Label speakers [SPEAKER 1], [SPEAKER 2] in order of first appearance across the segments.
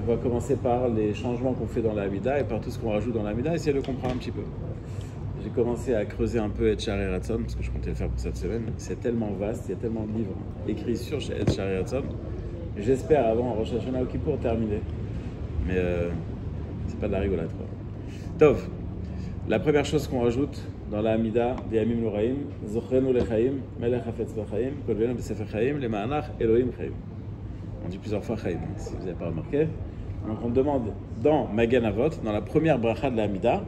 [SPEAKER 1] On va commencer par les changements qu'on fait dans la Hamida et par tout ce qu'on rajoute dans la Hamida, essayer de comprendre un petit peu. J'ai commencé à creuser un peu Etchar et Ratzon, parce que je comptais le faire pour cette semaine. C'est tellement vaste, il y a tellement de livres écrits sur Etchar et Ratzon. J'espère avant Rosh Hashanah ou Kippour terminer. Mais c'est pas de la rigolade, quoi. Tov, la première chose qu'on rajoute dans la Hamida, V'yamim l'oraim, Zochrenu lechaim, Melech hafetz b'chaim, Kol v'yenu b'sefer chaim, Le'ma'anach Elohim chaim. On dit plusieurs fois chaim, si vous n'avez pas remarqué. Donc on demande dans Magen Avot, dans la première bracha de la Hamida,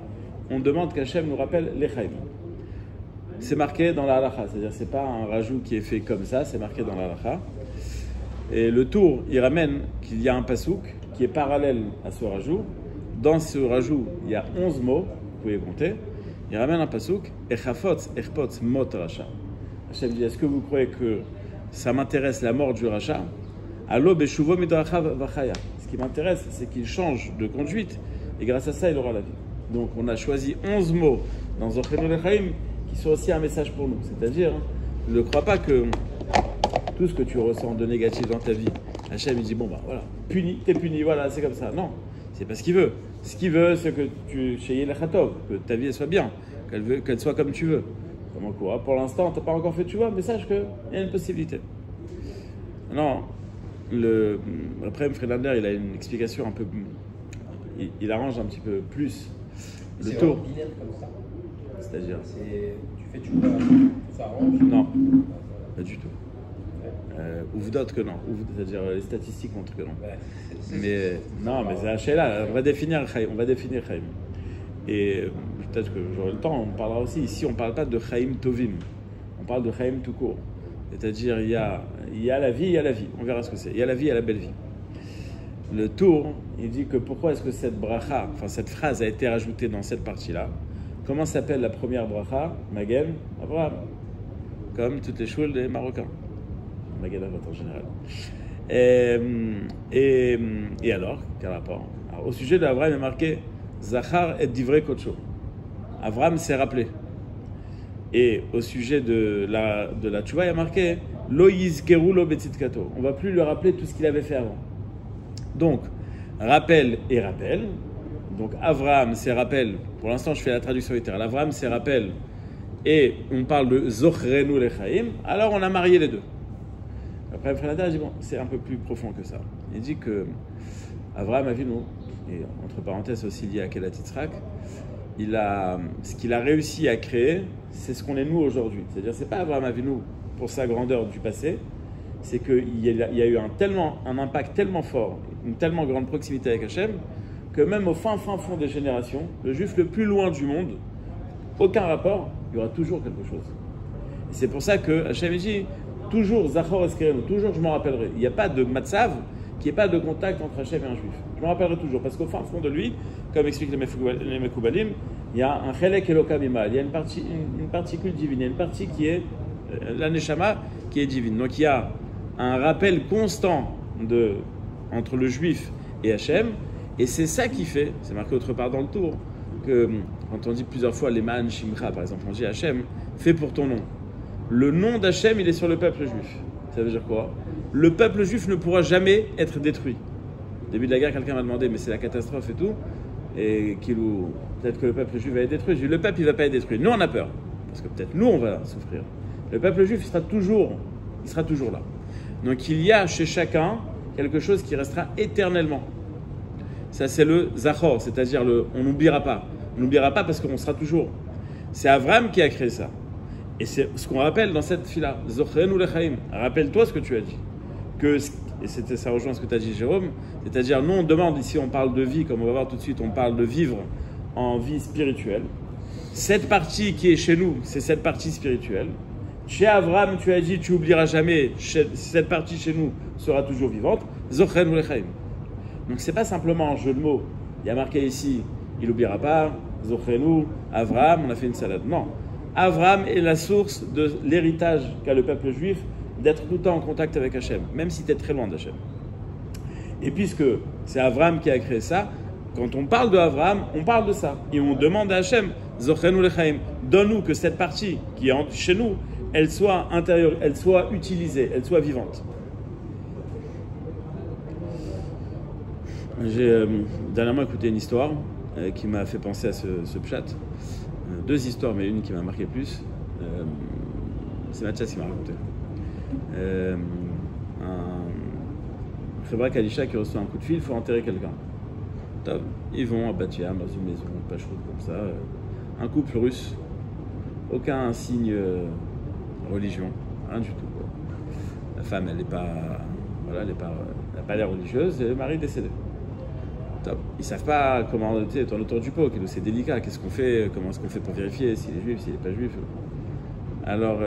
[SPEAKER 1] on demande qu'Hachem nous rappelle les chaim. C'est marqué dans la halacha, c'est-à-dire c'est pas un rajout qui est fait comme ça, c'est marqué dans la halacha. Et le tour, il ramène qu'il y a un pasouk qui est parallèle à ce rajout. Dans ce rajout, il y a 11 mots, vous pouvez compter. Il ramène un pasouk, Echafotz, Echpotz, Mot Racha. Hachem dit, est-ce que vous croyez que ça m'intéresse la mort du Racha? Allo Beshuvo Midracha Vachaya. Ce qui m'intéresse, c'est qu'il change de conduite et grâce à ça, il aura la vie. Donc on a choisi 11 mots dans Zochenu Lechaim qui sont aussi un message pour nous. C'est-à-dire, ne crois pas que tout ce que tu ressens de négatif dans ta vie, Hachem il dit bon bah voilà, puni, t'es puni, voilà, c'est comme ça. Non, c'est pas ce qu'il veut. Ce qu'il veut, c'est que tu chez Yelachatov, que ta vie elle soit bien, qu'elle soit comme tu veux. Comme quoi, pour l'instant, t'as pas encore fait, tu vois, mais sache qu'il y a une possibilité. Non, après Friedlander, il a une explication un peu, il arrange un petit peu plus le
[SPEAKER 2] c'est
[SPEAKER 1] tour.
[SPEAKER 2] ordinaire comme ça.
[SPEAKER 1] C'est-à-dire,
[SPEAKER 2] Tu fais du vois, ça arrange.
[SPEAKER 1] non, pas du tout. Ouvdot que non, c'est-à-dire les statistiques montrent que non.
[SPEAKER 2] Ouais,
[SPEAKER 1] Mais non, mais c'est Hachéla, on va définir Chaim. Et peut-être que j'aurai le temps, on parlera aussi. Ici, on ne parle pas de Chaim Tovim, on parle de Chaim tout court. C'est-à-dire, il y a la vie, il y a la vie. On verra ce que c'est. Il y a la vie, il y a la belle vie. Le tour, il dit que pourquoi est-ce que cette bracha, enfin cette phrase a été rajoutée dans cette partie-là. Comment s'appelle la première bracha? Magen Abraham. Comme toutes les choules des Marocains. Magen Avot en général. Et alors, quel rapport? Alors, au sujet d'Abraham, il est marqué Zachar et Divrei Kodsho. Abraham s'est rappelé. Et au sujet de la tchouva, il y a marqué Lo yizkeru lo betzitkato. On ne va plus lui rappeler tout ce qu'il avait fait avant. Donc, rappel et rappel. Donc, Avraham s'est rappel. Pour l'instant, je fais la traduction littérale. Avraham s'est rappel. Et on parle de Zochrenu lechaim. Alors, on a marié les deux. Après, Friedlander dit bon, c'est un peu plus profond que ça. Il dit que Avraham Avinu, et entre parenthèses aussi lié à Kedat Yitzhak, ce qu'il a réussi à créer, c'est ce qu'on est nous aujourd'hui. C'est-à-dire, c'est pas Avraham Avinu pour sa grandeur du passé, c'est qu'il y a eu un impact tellement fort, une tellement grande proximité avec Hachem, que même au fin fond des générations, le juif le plus loin du monde, aucun rapport, il y aura toujours quelque chose. Et c'est pour ça que Hachem dit toujours Zachor Eskerenu, toujours je m'en rappellerai. Il n'y a pas de matzav, qu'il n'y ait pas de contact entre Hachem et un juif. Je m'en rappellerai toujours, parce qu'au fin fond de lui, comme expliquent les Mekoubalim, il y a un Chelek Elokam Ima, il y a une particule divine, il y a une partie qui est la Neshama, qui est divine. Donc il y a un rappel constant entre le juif et Hachem, et c'est ça qui fait, c'est marqué autre part dans le tour, que quand on dit plusieurs fois les Ma'an Shimcha, par exemple, on dit Hachem, fais pour ton nom. Le nom d'Hachem, il est sur le peuple juif. Ça veut dire quoi? Le peuple juif ne pourra jamais être détruit. Au début de la guerre, quelqu'un m'a demandé, mais c'est la catastrophe et tout, et peut-être que le peuple juif va être détruit. Je dis, le peuple, il ne va pas être détruit. Nous, on a peur, parce que peut-être nous, on va souffrir. Le peuple juif, il sera toujours là. Donc, il y a chez chacun quelque chose qui restera éternellement. Ça, c'est le Zachor, c'est-à-dire on n'oubliera pas. On n'oubliera pas parce qu'on sera toujours. C'est Avraham qui a créé ça. Et c'est ce qu'on rappelle dans cette fila. Zochrenu lechaim. Rappelle-toi ce que tu as dit. Et ça rejoint ce que tu as dit, Jérôme. C'est-à-dire, nous, on demande, ici, on parle de vie, comme on va voir tout de suite, on parle de vivre en vie spirituelle. Cette partie qui est chez nous, c'est cette partie spirituelle. Chez Avraham, tu as dit, tu oublieras jamais, cette partie chez nous sera toujours vivante. Zochrenu lechaim. Donc, ce n'est pas simplement un jeu de mots. Il y a marqué ici, il n'oubliera pas, Zochrenu, Avraham, on a fait une salade. Non. Avraham est la source de l'héritage qu'a le peuple juif d'être tout le temps en contact avec Hachem, même si tu es très loin d'Hachem. Et puisque c'est Avraham qui a créé ça, quand on parle de Avraham, on parle de ça. Et on demande à Hachem, Zochrenu lechaim, donne-nous que cette partie qui est chez nous, elle soit intérieure, elle soit utilisée, elle soit vivante. J'ai dernièrement écouté une histoire qui m'a fait penser à ce pshat. Deux histoires, mais une qui m'a marqué plus. C'est Mathias qui m'a raconté. Un Khebra Kadisha qui reçoit un coup de fil, il faut enterrer quelqu'un. Ils vont à Bat Yam, dans une maison, pas chaude comme ça. Un couple russe, aucun signe religion, rien du tout. Quoi. La femme, elle n'est pas, voilà, elle n'a pas l'air religieuse, et le mari est décédé. Top. Ils savent pas comment tourner autour du pot, c'est délicat. Qu'est-ce qu'on fait? Comment est-ce qu'on fait pour vérifier s'il est juif, s'il n'est pas juif? Alors,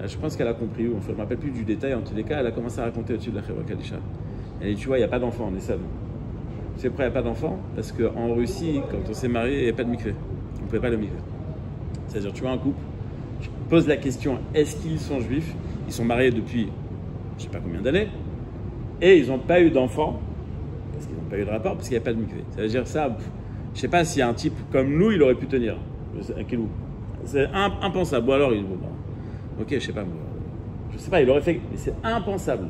[SPEAKER 1] je pense qu'elle a compris, ou je ne me rappelle plus du détail, en tous les cas, elle a commencé à raconter au-dessus de la Khebra Kadisha. Elle dit, tu vois, il n'y a pas d'enfant, on est seul. Tu sais pourquoi il n'y a pas d'enfant? Parce qu'en Russie, quand on s'est marié, il n'y a pas de mikvé. On ne pouvait pas le mikvé. C'est-à-dire, tu vois un couple, tu poses la question, est-ce qu'ils sont juifs? Ils sont mariés depuis, je ne sais pas combien d'années, et ils n'ont pas eu d'enfant, parce qu'ils n'ont pas eu de rapport, parce qu'il n'y a pas de mikvé. Ça veut dire ça, je ne sais pas si un type comme nous, il aurait pu tenir. C'est impensable. Ou alors, ok, je sais pas, il aurait fait, mais c'est impensable.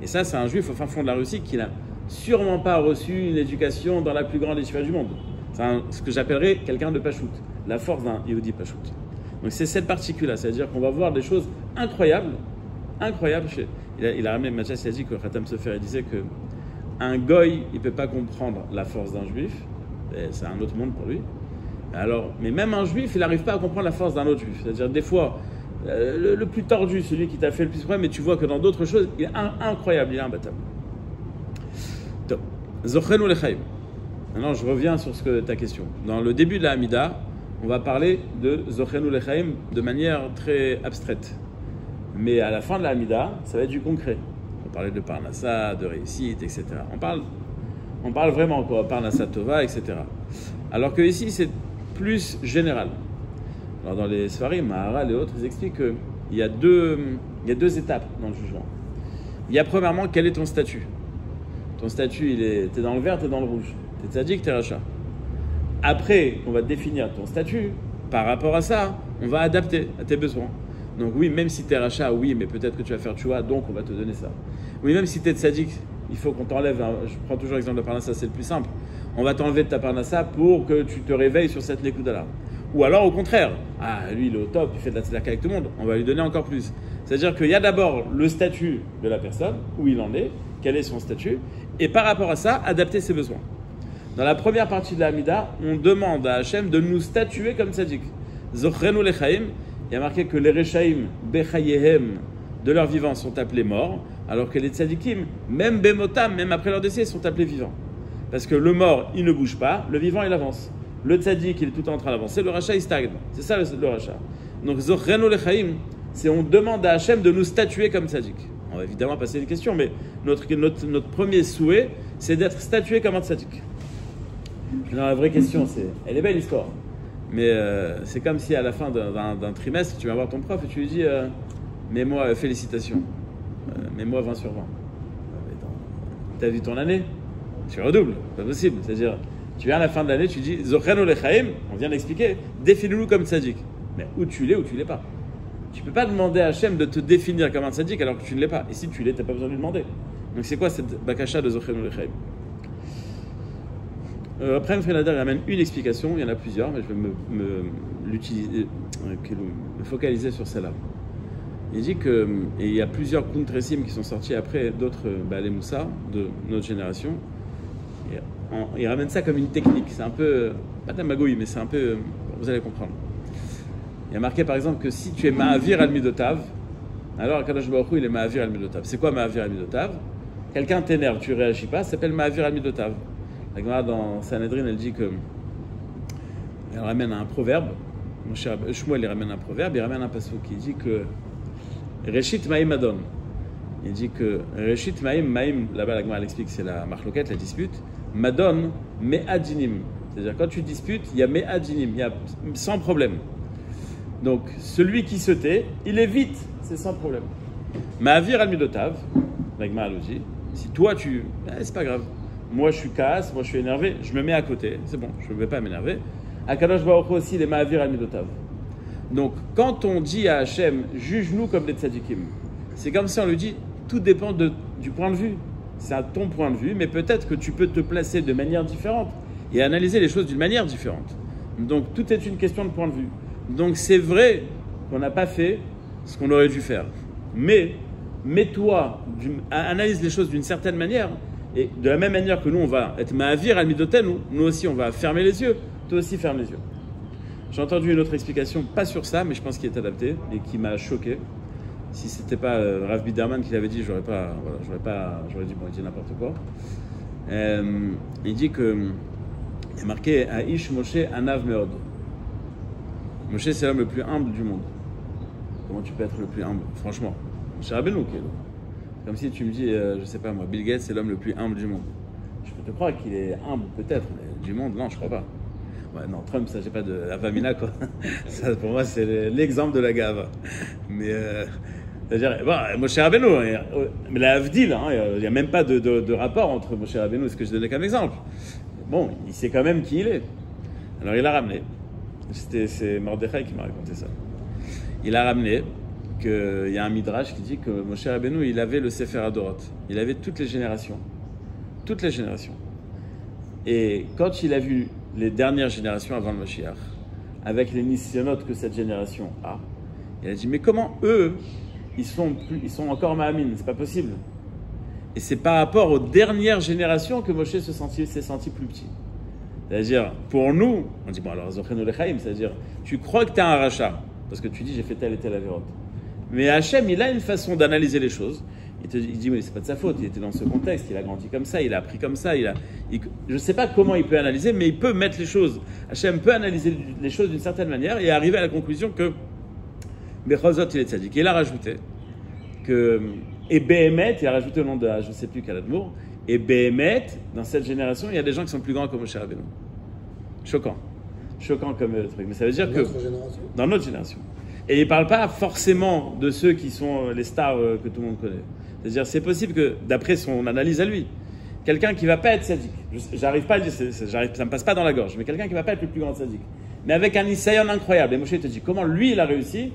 [SPEAKER 1] Et ça, c'est un juif au fin fond de la Russie qui n'a sûrement pas reçu une éducation dans la plus grande échelle du monde. C'est ce que j'appellerais quelqu'un de Pachout, la force d'un Yehudi Pachout. Donc c'est cette partie-là, c'est-à-dire qu'on va voir des choses incroyables. Il a ramené, Mathias, il a dit que Khatam Sofer, il disait que un goy, il ne peut pas comprendre la force d'un juif, c'est un autre monde pour lui. Alors, mais même un juif, il n'arrive pas à comprendre la force d'un autre juif. C'est-à-dire, des fois, le plus tordu, celui qui t'a fait le plus problème, mais tu vois que dans d'autres choses, il est incroyable, il est imbattable. Zochenu lechaim. Maintenant, je reviens sur ta question. Dans le début de la Hamida, on va parler de Zochenu lechaim de manière très abstraite. Mais à la fin de la Hamida, ça va être du concret. On va parler de Parnassa, de réussite, etc. On parle vraiment, quoi, Parnassa Tova, etc. Alors que ici, c'est plus général. Alors dans les Sfarim, Maharal et autres, ils expliquent qu'il y a deux étapes dans le jugement. Il y a premièrement, quel est ton statut? Ton statut, t'es dans le vert, t'es dans le rouge. T'es tzaddik, t'es rachat. Après, on va définir ton statut. Par rapport à ça, on va adapter à tes besoins. Donc oui, même si t'es rachat, oui, mais peut-être que tu vas faire tchouva, donc on va te donner ça. Oui, même si t'es tzaddik, il faut qu'on t'enlève, je prends toujours l'exemple de Parnassa, c'est le plus simple. On va t'enlever de ta Parnassa pour que tu te réveilles sur cette Nekuda-là. Ou alors au contraire, lui il est au top, il fait de la tzedaka avec tout le monde, on va lui donner encore plus. C'est-à-dire qu'il y a d'abord le statut de la personne, où il en est, quel est son statut, et par rapport à ça, adapter ses besoins. Dans la première partie de la Hamida, on demande à Hachem de nous statuer comme tzaddik. Zochrenu lechaim, il y a marqué que les rechaim bechayehem de leur vivant sont appelés morts, alors que les tzaddikim, même bemotam, même après leur décès, sont appelés vivants. Parce que le mort, il ne bouge pas, le vivant, il avance. Le tzaddik, il est tout le temps en train d'avancer, le rachat, il stagne. C'est ça le rachat. Donc, Zochenu lechaim, c'est on demande à Hachem de nous statuer comme tzaddik. On va évidemment passer une question, mais notre premier souhait, c'est d'être statué comme un tzaddik. La vraie question, elle est belle l'histoire, mais c'est comme si à la fin d'un trimestre, tu vas voir ton prof et tu lui dis mets-moi félicitations, mets-moi 20 sur 20. T'as vu ton année? Tu redoubles, pas possible. C'est-à-dire, tu viens à la fin de l'année, tu dis Zochenu lechaim, on vient d'expliquer, définis-nous comme tzaddik. Mais où tu l'es ou tu l'es pas. Tu peux pas demander à Hachem de te définir comme un tzaddik alors que tu ne l'es pas. Et si tu l'es, tu n'as pas besoin de lui demander. Donc c'est quoi cette bakasha de Zochenu lechaim? Après, M. Nader amène une explication, il y en a plusieurs, mais je vais me focaliser sur celle-là. Il dit que, et il y a plusieurs Kuntresim qui sont sortis après, d'autres les Moussa de notre génération. Il ramène ça comme une technique, c'est un peu, pas de la magouille, mais c'est un peu, vous allez comprendre. Il y a marqué par exemple que si tu es Ma'avir al-Midotav, alors Akadosh Baruch Hu il est Ma'avir al-Midotav. C'est quoi Ma'avir al-Midotav? Quelqu'un t'énerve, tu ne réagis pas, ça s'appelle Ma'avir al-Midotav. La Gemara dans Sanhedrin, elle dit que elle ramène un proverbe. Shmuel il ramène un proverbe, il ramène un pasuk qui dit que Reshit Maïm Adon. Il dit que Reshit Maïm, là-bas la Gemara elle explique que c'est la marloquette, la dispute. Madon Me'adinim. C'est-à-dire quand tu disputes, il y a Me'adinim, il y a sans problème. Donc celui qui se tait, il évite, c'est sans problème. Ma'avir al-Midotav, la Gemara elle dit, si toi c'est pas grave. Moi, je suis casse, moi, je suis énervé, je me mets à côté, c'est bon, je ne vais pas m'énerver. Akadosh Baruch Hu aussi, les Ma'avir al-Midotav. Donc, quand on dit à Hachem, juge-nous comme des tzadikim, c'est comme si on lui dit, tout dépend du point de vue. c'est à ton point de vue, mais peut-être que tu peux te placer de manière différente et analyser les choses d'une manière différente. Donc tout est une question de point de vue. Donc c'est vrai qu'on n'a pas fait ce qu'on aurait dû faire. Mais mets-toi, analyse les choses d'une certaine manière, et de la même manière que nous, on va être ma'avir al midoten, nous aussi, on va fermer les yeux, toi aussi ferme les yeux. J'ai entendu une autre explication, pas sur ça, mais je pense qu'il est adapté et qui m'a choqué. Si c'était pas Rav Biderman qui l'avait dit, j'aurais dit bon, il dit n'importe quoi. Il dit que il y a marqué Aish Moshe Anav Meod. Moshe, c'est l'homme le plus humble du monde. Comment tu peux être le plus humble? Franchement, Moshe Rabbeinu, comme si tu me dis, je sais pas moi, Bill Gates, c'est l'homme le plus humble du monde. Je peux te croire qu'il est humble peut-être, mais du monde, non, je crois pas. Ouais, non, Trump, ça, j'ai pas de Avamina, quoi. Ça, pour moi, c'est l'exemple de la gave. Mais, c'est-à-dire, bon, Moshe Rabbeinu, mais la Avdil, il n'y a même pas de rapport entre Moshe Rabbeinu et ce que je donnais comme exemple. Bon, il sait quand même qui il est. Alors, il a ramené. C'est Mordechai qui m'a raconté ça. Il a ramené qu'il y a un midrash qui dit que Moshe Rabbeinu, il avait le Sefer Adorot. Il avait toutes les générations. Toutes les générations. Et quand il a vu les dernières générations avant le Mashiach, avec les nisyonotes que cette génération a, il a dit, mais comment eux, ils sont encore Mahamin, c'est pas possible. Et c'est par rapport aux dernières générations que Moshe s'est senti plus petit. C'est-à-dire, pour nous, on dit, bon alors, Zochenu Lechaim, c'est-à-dire, tu crois que tu es un rachat, parce que tu dis, j'ai fait telle et telle avérote. Mais Hachem, il a une façon d'analyser les choses. Il dit, mais c'est pas de sa faute, il était dans ce contexte, il a grandi comme ça, il a appris comme ça, je ne sais pas comment il peut analyser, mais il peut mettre les choses. Hachem peut analyser les choses d'une certaine manière et arriver à la conclusion que Bechozot, il est tzaddik. Et il a rajouté que, et Behemet, il a rajouté au nom de, je ne sais plus quel admour, et Behemet, dans cette génération, il y a des gens qui sont plus grands que Moshe Rabbeinu. Choquant. Choquant comme truc. Mais ça veut dire que, dans notre génération. Et il ne parle pas forcément de ceux qui sont les stars que tout le monde connaît. C'est-à-dire, c'est possible que, d'après son analyse à lui, quelqu'un qui ne va pas être sadique, j'arrive pas à le dire, ça ne me passe pas dans la gorge, mais quelqu'un qui ne va pas être le plus grand sadique, mais avec un isayon incroyable. Et Moshe te dit, comment lui, il a réussi,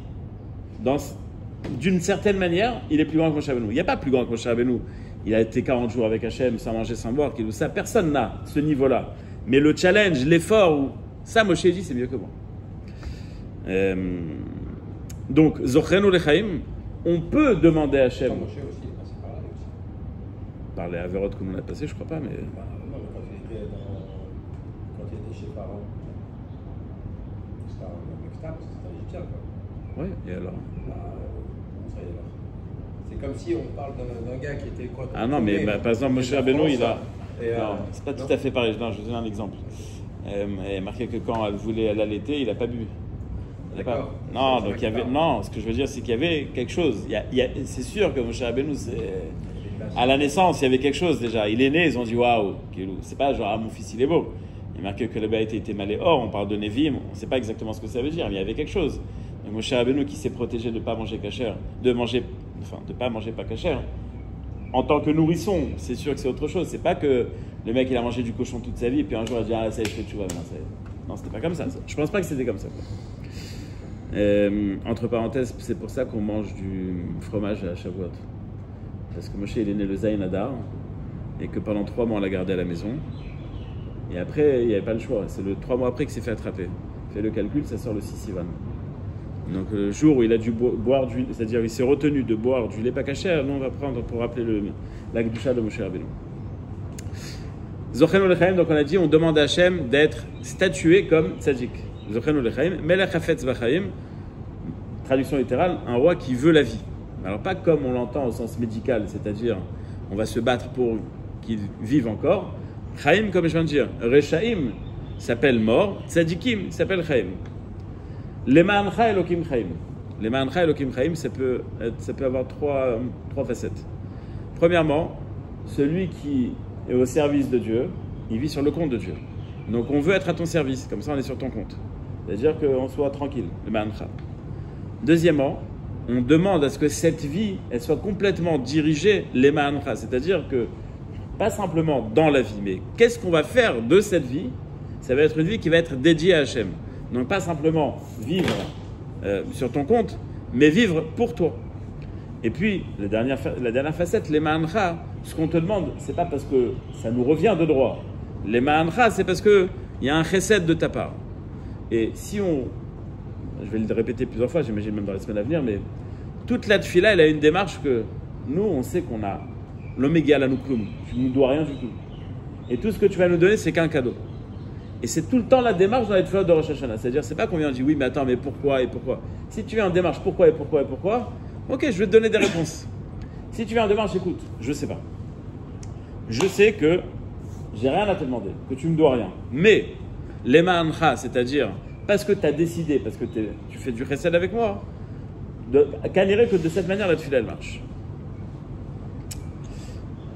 [SPEAKER 1] d'une certaine manière, il est plus grand que Moshe Rabbeinu. Il n'y a pas plus grand que Moshe Rabbeinu. Il a été 40 jours avec Hachem, sans manger, sans boire, ça, personne n'a ce niveau-là. Mais le challenge, l'effort, ça, Moshe dit, c'est mieux que moi. Donc, Zochenu Lechaim, on peut demander à Hachem.
[SPEAKER 2] Moshe aussi, il est passé par là aussi.
[SPEAKER 1] Par les Averot que l'on a passé, je crois pas, mais.
[SPEAKER 2] Non, mais quand il était chez Pharaon, c'était un externe, c'était un Égyptien, quoi.
[SPEAKER 1] Oui, et alors
[SPEAKER 2] Ça y est, alors. C'est comme si on parle d'un gars qui était quoi.
[SPEAKER 1] Ah non, mais par exemple, Moshe Rabbeinu, il a.
[SPEAKER 2] Non,
[SPEAKER 1] c'est pas tout à fait pareil. Non, je vous donne un exemple. Il est marqué que quand elle voulait l'allaiter, il n'a pas bu.
[SPEAKER 2] D'accord.
[SPEAKER 1] Non, donc il y avait. Non, ce que je veux dire, c'est qu'il y avait quelque chose. C'est sûr que Moshe Rabbeinu, à la naissance, il y avait quelque chose déjà. Il est né, ils ont dit waouh, c'est pas genre ah, mon fils il est beau. Il est marqué que le bébé était malé or, on parle de Nevim, on ne sait pas exactement ce que ça veut dire, mais il y avait quelque chose. Et Moshe Rabbeinu qui s'est protégé de ne pas manger kasher, de pas manger pas kasher. En tant que nourrisson, c'est sûr que c'est autre chose. C'est pas que le mec il a mangé du cochon toute sa vie et puis un jour il a dit ah ça y est, je fais tu vois. Non, c'était pas comme ça. Je pense pas que c'était comme ça. Entre parenthèses, c'est pour ça qu'on mange du fromage à Shavuot. Parce que Moshe il est né le Zayin Adar et que pendant 3 mois on l'a gardé à la maison. Et après il n'y avait pas le choix. C'est 3 mois après qu'il s'est fait attraper. Fais le calcul, ça sort le 6 Sivan. Donc le jour où il a dû boire du, c'est-à-dire il s'est retenu de boire du lait pas kasher, nous on va prendre pour rappeler la Kedusha de Moshe Rabbeinu. Zochenu Lechaim, donc on a dit, on demande à Hachem d'être statué comme tzaddik. Zochenu Lechaim, Melech Hafetz B'chaim, traduction littérale, un roi qui veut la vie. Alors pas comme on l'entend au sens médical, c'est-à-dire on va se battre pour qu'il vive encore. Chaim, comme je viens de dire, Rechaim s'appelle mort, tzaddikim s'appelle Chaim. Lemancha Elokim Chaim. Lemancha Elokim Chaim, ça peut avoir trois facettes. Premièrement, celui qui est au service de Dieu, il vit sur le compte de Dieu. Donc on veut être à ton service, comme ça on est sur ton compte. C'est-à-dire qu'on soit tranquille, Lemancha. Deuxièmement, on demande à ce que cette vie, elle soit complètement dirigée Lemancha. C'est-à-dire que, pas simplement dans la vie, mais qu'est-ce qu'on va faire de cette vie? Ça va être une vie qui va être dédiée à Hachem. Donc pas simplement vivre sur ton compte, mais vivre pour toi. Et puis, la dernière facette, les ma'ancha, ce qu'on te demande, c'est pas parce que ça nous revient de droit. Les ma'ancha, c'est parce qu'il y a un chesed de ta part. Et si on... Je vais le répéter plusieurs fois, j'imagine même dans les semaines à venir, mais toute la tefila, elle a une démarche que nous, on sait qu'on a l'oméga la nukloum. Tu ne nous dois rien du tout. Et tout ce que tu vas nous donner, c'est qu'un cadeau. Et c'est tout le temps la démarche dans la tefila de Rosh Hashanah. C'est-à-dire, c'est pas qu'on vient dire oui, mais attends, mais pourquoi et pourquoi. Si tu viens en démarche pourquoi et pourquoi et pourquoi, ok, je vais te donner des réponses. Si tu viens en démarche, écoute, je sais pas. Je sais que j'ai rien à te demander, que tu me dois rien. Mais, les ma'ancha, c'est-à-dire, parce que tu as décidé, parce que tu fais du chesed avec moi, qu'anirait que de cette manière la tefila elle marche.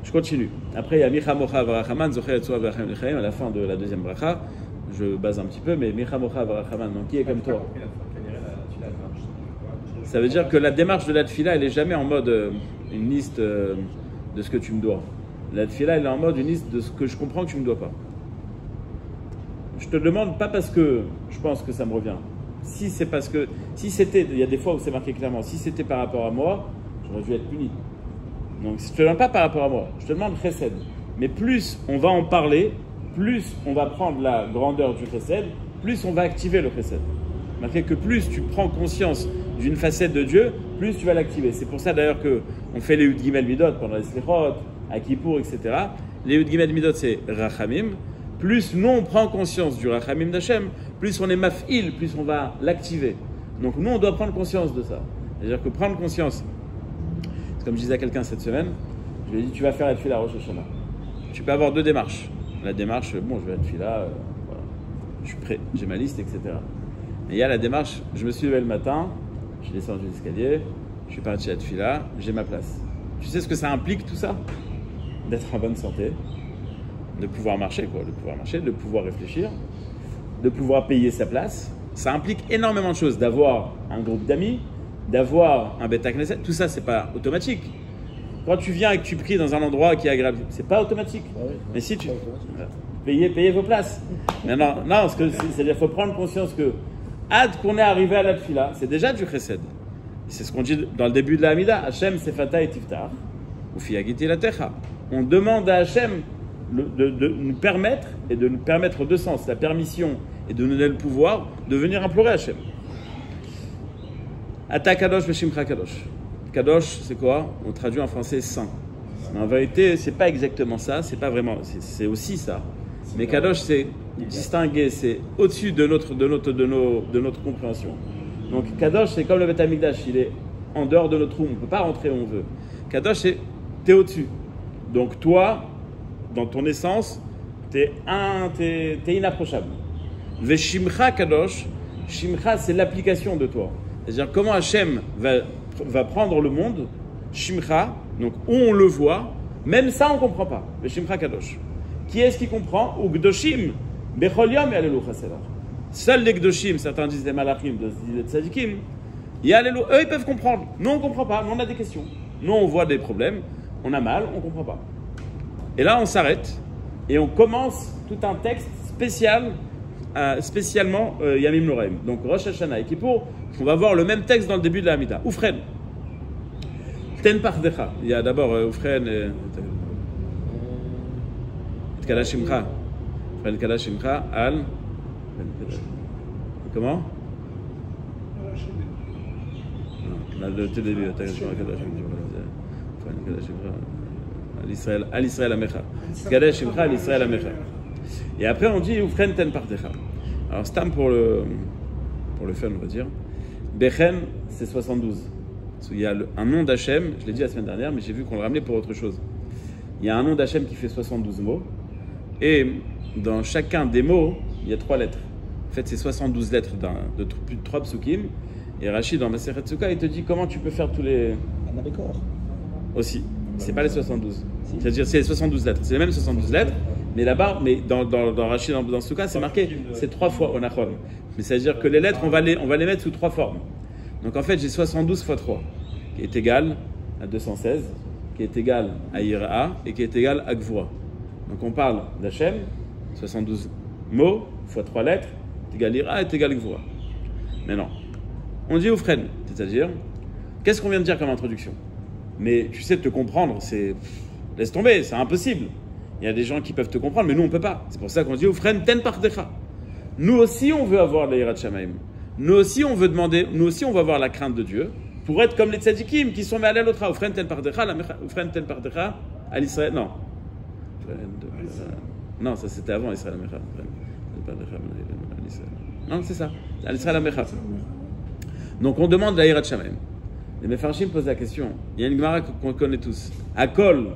[SPEAKER 1] Je continue. Après, il y a Micha Mocha Varachaman, Zocher Etzua V'Achem L'Chaim, à la fin de la deuxième bracha. Je base un petit peu, mais Micha Mocha Varachaman, donc qui est comme toi? Ça veut dire que la démarche de la tefila, elle n'est jamais en mode une liste de ce que tu me dois. La tefila, elle est en mode une liste de ce que je comprends que tu ne me dois pas. Je te demande pas parce que je pense que ça me revient. Si c'est parce que, si c'était, il y a des fois où c'est marqué clairement, si c'était par rapport à moi, j'aurais dû être puni. Donc je ne te demande pas par rapport à moi, je te demande chesed. Mais plus on va en parler, plus on va prendre la grandeur du chesed, plus on va activer le chesed. Marqué que plus tu prends conscience d'une facette de Dieu, plus tu vas l'activer. C'est pour ça d'ailleurs qu'on fait les Yud Gimel Midot pendant les Slichot, à Kippour, etc. Les Yud Gimel Midot, c'est Rachamim. Plus nous on prend conscience du Rachamim d'Hachem, plus on est maf'il, plus on va l'activer. Donc nous on doit prendre conscience de ça. C'est-à-dire que prendre conscience, c'est comme je disais à quelqu'un cette semaine, je lui ai dit tu vas faire la tefila Rosh Hashanah. Tu peux avoir deux démarches. La démarche, bon je vais à la tefila, voilà. Je suis prêt, j'ai ma liste, etc. Mais il y a la démarche, je me suis levé le matin, je descends des escaliers, je suis parti à la tefila, j'ai ma place. Tu sais ce que ça implique tout ça? D'être en bonne santé, de pouvoir marcher, de pouvoir réfléchir, de pouvoir payer sa place. Ça implique énormément de choses, d'avoir un groupe d'amis, d'avoir un Beit Knesset. Tout ça, c'est pas automatique. Quand tu viens et que tu pries dans un endroit qui est agréable, c'est pas automatique. Ah oui, mais si tu payez vos places. Mais non, c'est-à-dire qu'il faut prendre conscience que hâte qu'on est arrivé à la tefila, c'est déjà du chesed. C'est ce qu'on dit dans le début de la Hamida. Hachem sefata et tiftar, ou fiagiti la techa. On demande à Hachem de nous permettre, et de nous permettre deux sens, la permission et de nous donner le pouvoir de venir implorer Hachem. Ata kadosh v'shimcha kadosh. Kadosh, c'est quoi? On traduit en français saint. Mais en vérité, c'est pas exactement ça, c'est pas vraiment, c'est aussi ça. Mais kadosh, c'est distingué, c'est au-dessus de notre compréhension. Donc kadosh, c'est comme le Beit Hamikdash, il est en dehors de notre roue, on ne peut pas rentrer où on veut. Kadosh, c'est t'es au-dessus. Donc toi, dans ton essence, t'es inapprochable. Veshimcha kadosh, shimcha, c'est l'application de toi. C'est-à-dire comment Hachem va prendre le monde, shimcha, donc où on le voit, même ça on ne comprend pas. Veshimcha kadosh. Qui est-ce qui comprend? Ou gdoshim, bechol yom yalelu chaselah. Seuls les gdoshim, certains disent les malachim, d'autres disent les tzadikim, yalelu, eux ils peuvent comprendre. Nous on ne comprend pas, nous on a des questions. Nous on voit des problèmes, on a mal, on ne comprend pas. Et là on s'arrête et on commence tout un texte spécial, spécialement Yamim Noraim. Donc Rosh Hashanah et Kippour, on va voir le même texte dans le début de la Hamida. Oufren. Ten pardecha. Il y a d'abord Oufren et Kadashimcha. Oufren Kadashimcha al. Comment? Le début. Al Israël Amecha. Kadashimcha al Israël Amecha. Et après on dit Oufren ten pardecha. Alors stam pour le fun on va dire. Bechen, c'est 72. Il y a un nom d'Hachem, je l'ai dit la semaine dernière, mais j'ai vu qu'on le ramenait pour autre chose. Il y a un nom d'Hachem qui fait 72 mots, et dans chacun des mots, il y a 3 lettres. En fait, c'est 72 lettres de plus de 3 psukim, et Rachid, dans Masechet Sukkah, il te dit comment tu peux faire tous les...
[SPEAKER 2] Un alécor.
[SPEAKER 1] Aussi. C'est pas les 72. C'est-à-dire, c'est les 72 lettres. C'est les mêmes 72 lettres, mais là-bas, mais dans Rachid, dans Sukkah, c'est marqué, c'est 3 fois Onachon. Mais c'est-à-dire que les lettres, on va les mettre sous 3 formes. Donc en fait, j'ai 72 fois 3, qui est égal à 216, qui est égal à Ira, et qui est égal à Gvura. Donc on parle d'Hachem, 72 mots, fois 3 lettres, est égal à Ira, est égal à Gvura. Mais non. On dit Oufren, c'est-à-dire, qu'est-ce qu'on vient de dire comme introduction? Mais tu sais, te comprendre, c'est... Laisse tomber, c'est impossible. Il y a des gens qui peuvent te comprendre, mais nous, on ne peut pas. C'est pour ça qu'on dit, Ufren ten pardecha. Nous aussi, on veut avoir l'Eirat Shamaim. Nous aussi, on veut demander, nous aussi, on veut avoir la crainte de Dieu pour être comme les tzadikim qui sont mêlés à l'autre. Ufren ten pardecha, à l'Israël. Non. Non, ça c'était avant Israël Amecha. Non, c'est ça. À l'Israël Amecha. Donc on demande l'Eirat Shamaim. Les Mefarshim posent la question. Il y a une Gemara qu'on connaît tous. Akol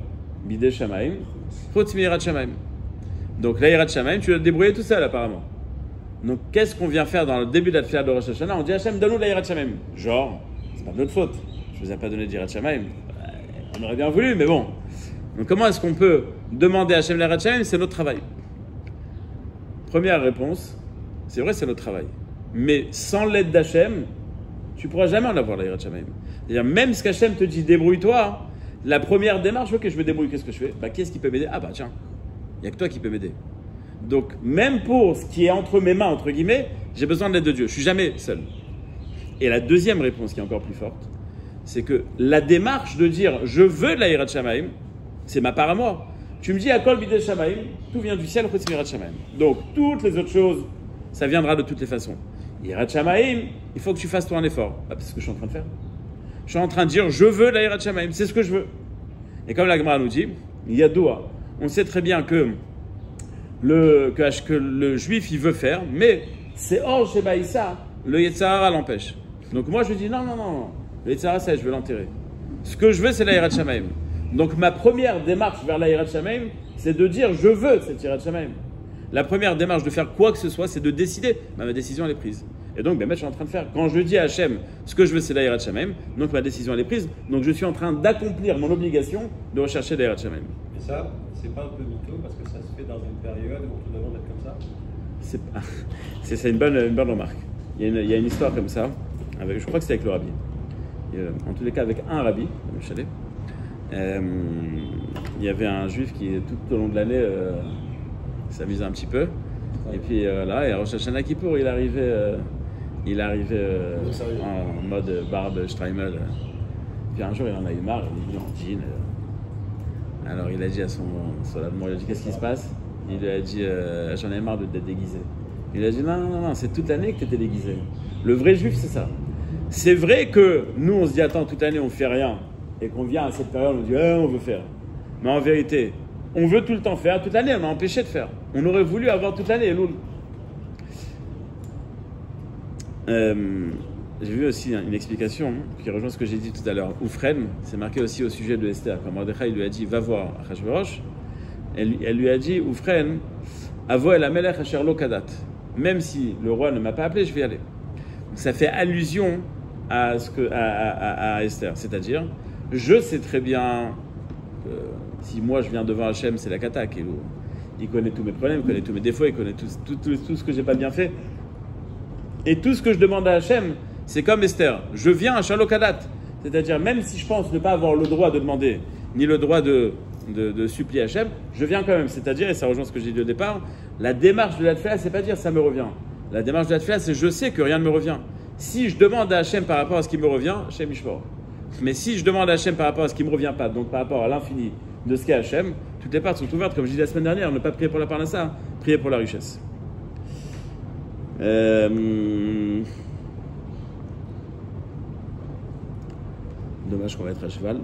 [SPEAKER 1] bidei Shamaim, chutz mi'Eirat Shamaim. Donc l'Eirat Shamaim, tu dois te débrouiller tout seul apparemment. Donc qu'est-ce qu'on vient faire dans le début de la tefila de Rosh Hashanah? On dit Hachem, donne-nous l'Eirat Shamaim. Genre, c'est pas de notre faute. Je ne vous ai pas donné d'Eirat Shamaim. On aurait bien voulu, mais bon. Donc comment est-ce qu'on peut demander à Hachem l'Eirat Shamaim? C'est notre travail. Première réponse, c'est vrai, c'est notre travail. Mais sans l'aide d'Hachem, tu ne pourras jamais en avoir l'Eirat Shamaim. C'est-à-dire, même ce qu'Hachem te dit, débrouille-toi, la première démarche, ok, je me débrouille, qu'est-ce que je fais? Qu'est-ce qui peut m'aider? Ah bah tiens, il n'y a que toi qui peux m'aider. Donc, même pour ce qui est entre mes mains, entre guillemets, j'ai besoin de l'aide de Dieu. Je ne suis jamais seul. Et la deuxième réponse qui est encore plus forte, c'est que la démarche de dire « je veux de la Yirat Shamaim », c'est ma part à moi. Tu me dis « Akol bidei Shamaim », tout vient du ciel, chutz mi'Yirat Shamaim. Donc, toutes les autres choses, ça viendra de toutes les façons. Yirat Shamaim, il faut que tu fasses toi un effort. C'est ce que je suis en train de faire. Je suis en train de dire « je veux de la Yirat Shamaim », c'est ce que je veux. Et comme la Gemara nous dit, il y a doua. On sait très bien que le juif il veut faire, mais c'est hors chez Baïssa, le Yetzer Hara l'empêche. Donc moi je dis non, le Yetzer Hara ça je veux l'enterrer. Ce que je veux c'est la Yirat Shamaim. Donc ma première démarche vers la Yirat Shamaim, c'est de dire je veux cette Yirat Shamaim. La première démarche de faire quoi que ce soit, c'est de décider. Ma décision elle est prise. Et donc je suis en train de faire. Quand je dis à Hachem ce que je veux c'est la Yirat Shamaim, donc ma décision elle est prise. Donc je suis en train d'accomplir mon obligation de rechercher la Yirat Shamaim.
[SPEAKER 2] Et ça, c'est pas un peu mytho parce que ça se fait dans une période où on te demande d'être comme ça?
[SPEAKER 1] C'est une bonne remarque. Il y a une histoire comme ça, je crois que c'est avec le rabbi. En tous les cas avec un rabbi, le chalet. Il y avait un juif qui tout au long de l'année s'amusait un petit peu. Et puis là, et à Rosh Hashanah Kippour, il arrivait en mode barbe Streimel. Puis un jour, il en a eu marre, il est venu en jean. Alors il a dit à son allemand, il a dit qu'est-ce qui se passe? Il lui a dit j'en ai marre d'être déguisé. Il a dit non, c'est toute l'année que tu étais déguisé. Le vrai juif c'est ça. C'est vrai que nous on se dit attends toute l'année on fait rien et qu'on vient à cette période on dit on veut faire. Mais en vérité on veut tout le temps faire, toute l'année on a empêché de faire. On aurait voulu avoir toute l'année. J'ai vu aussi une explication qui rejoint ce que j'ai dit tout à l'heure. Ufren, c'est marqué aussi au sujet de Esther. Quand Mordechai lui a dit va voir Achashverosh, elle lui a dit Ufren, avo el hamelech asher lo kadat. Même si le roi ne m'a pas appelé, je vais y aller. Donc ça fait allusion à Esther. C'est-à-dire, je sais très bien que si moi je viens devant Hachem, c'est la kata. Il connaît tous mes problèmes, il connaît tous mes défauts, il connaît tout ce que j'ai pas bien fait. Et tout ce que je demande à Hachem, c'est comme Esther. Je viens à Shalokadat. C'est-à-dire, même si je pense ne pas avoir le droit de demander, ni le droit de supplier Hachem, je viens quand même. C'est-à-dire, et ça rejoint ce que j'ai dit au départ, la démarche de la tefila, c'est pas dire ça me revient. La démarche de la tefila, c'est je sais que rien ne me revient. Si je demande à Hachem par rapport à ce qui me revient, Hachem Ishvor. Mais si je demande à Hachem par rapport à ce qui ne me revient pas, donc par rapport à l'infini de ce qu'est Hachem, toutes les parts sont ouvertes, comme je disais la semaine dernière, ne pas prier pour la parnassa, prier pour la richesse. Dommage qu'on va être à cheval.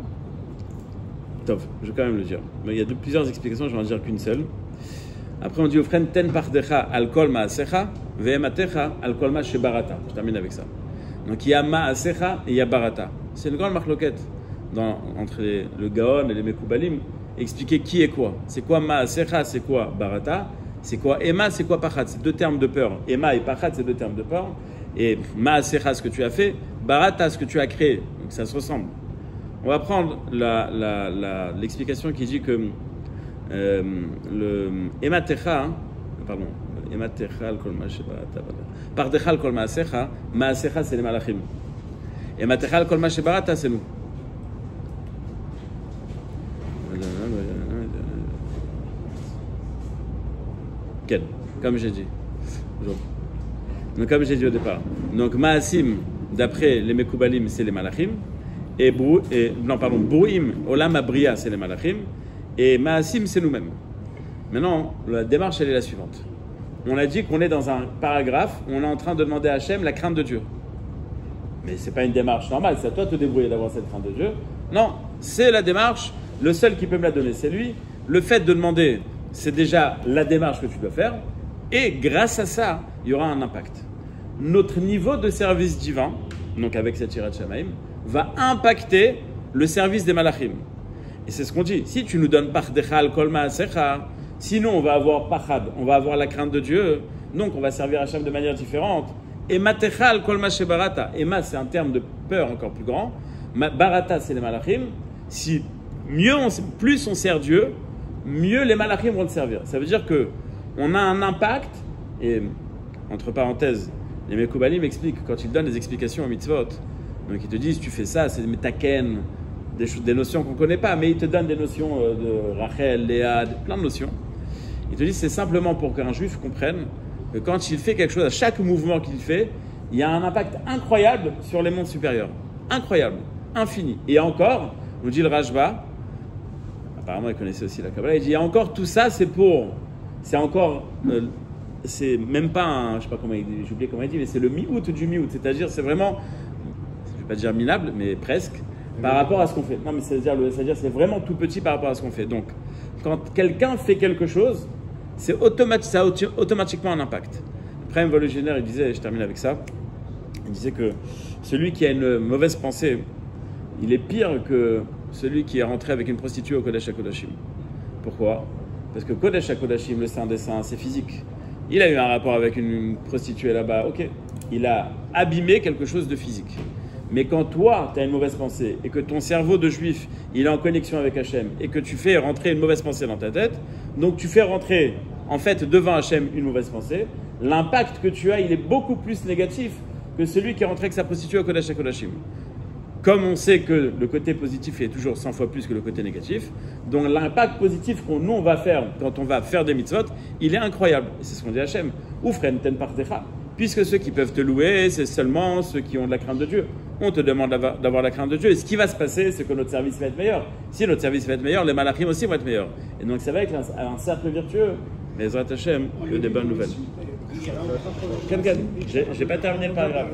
[SPEAKER 1] Top, je vais quand même le dire. Mais il y a plusieurs explications, je vais en dire qu'une seule. Après, on dit Ufren ten pardecha al kol ma'asecha ve'ematecha al kol ma shebarata. Je termine avec ça. Donc il y a ma'asecha et il y a barata. C'est une grande marloquette entre le Gaon et les Mekoubalim. Expliquer qui est quoi. C'est quoi ma'asecha, c'est quoi barata. C'est quoi Ema, c'est quoi Pachat? C'est deux termes de peur. Ema et Pachat, c'est deux termes de peur. Et Ma'asecha, ce que tu as fait, Barata, ce que tu as créé. Donc ça se ressemble. On va prendre l'explication qui dit que le Ematecha, pardon, Ematecha, Pardecha, Kol Ma'asecha, Ma'asecha, c'est les Malachim. Ematecha, Kol Barata, c'est nous. Comme j'ai dit. Donc, comme j'ai dit au départ. Donc, Ma'asim, d'après les Mekoubalim, c'est les Malachim. Brouim, Olam Abriya, c'est les Malachim, et Maasim, c'est nous-mêmes. Maintenant, la démarche, elle est la suivante. On a dit qu'on est dans un paragraphe où on est en train de demander à Hachem la crainte de Dieu. Mais ce n'est pas une démarche normale, c'est à toi de te débrouiller d'avoir cette crainte de Dieu. Non, c'est la démarche, le seul qui peut me la donner, c'est lui. Le fait de demander, c'est déjà la démarche que tu dois faire, et grâce à ça, il y aura un impact. Notre niveau de service divin, donc avec cette Yirat Shamayim, va impacter le service des Malachim. Et c'est ce qu'on dit. Si tu nous donnes Pachdechal Kol Ma'asecha, sinon on va avoir Pachad, on va avoir la crainte de Dieu, donc on va servir Hachem de manière différente. Et Matechal Kol Ma Shebarata, et Ma c'est un terme de peur encore plus grand, Barata c'est les Malachim, si plus on sert Dieu, mieux les Malachim vont le servir. Ça veut dire qu'on a un impact, et entre parenthèses, les Mekoubalim expliquent, quand ils donnent des explications aux mitzvot, donc ils te disent tu fais ça, c'est metaken, des notions qu'on ne connaît pas, mais ils te donnent des notions de Rachel, Léa, plein de notions. Ils te disent c'est simplement pour qu'un juif comprenne que quand il fait quelque chose, à chaque mouvement qu'il fait, il y a un impact incroyable sur les mondes supérieurs. Incroyable, infini. Et encore, nous dit le Rashba, apparemment il connaissait aussi la Kabbalah, il dit encore tout ça c'est même pas un, je ne sais pas comment il dit, j'ai oublié comment il dit, mais c'est le mi-août du mi-août, c'est-à-dire c'est vraiment, je ne vais pas dire minable, mais presque, par rapport à ce qu'on fait. Non mais c'est-à-dire c'est vraiment tout petit par rapport à ce qu'on fait. Donc, quand quelqu'un fait quelque chose, ça a automatiquement un impact. Après, un volontaire, il disait, je termine avec ça, il disait que celui qui a une mauvaise pensée, il est pire que celui qui est rentré avec une prostituée au Kodesh HaKodashim. Pourquoi ? Parce que Kodesh HaKodashim, le Saint des Saints, c'est physique. Il a eu un rapport avec une prostituée là-bas, ok. Il a abîmé quelque chose de physique. Mais quand toi, tu as une mauvaise pensée et que ton cerveau de juif, il est en connexion avec Hachem et que tu fais rentrer une mauvaise pensée dans ta tête, donc tu fais rentrer, en fait, devant Hachem une mauvaise pensée, l'impact que tu as, il est beaucoup plus négatif que celui qui est rentré avec sa prostituée au Kodesh HaKodashim. Comme on sait que le côté positif est toujours 100 fois plus que le côté négatif, donc l'impact positif nous on va faire quand on va faire des mitzvot, il est incroyable. Et c'est ce qu'on dit à Hachem. Oufren ten partecha. Puisque ceux qui peuvent te louer, c'est seulement ceux qui ont de la crainte de Dieu. On te demande d'avoir la crainte de Dieu. Et ce qui va se passer, c'est que notre service va être meilleur. Si notre service va être meilleur, les malachim aussi vont être meilleurs. Et donc ça va être un cercle vertueux. Mais Zrat Hachem, que des bonnes nouvelles. J'ai pas terminé le paragraphe.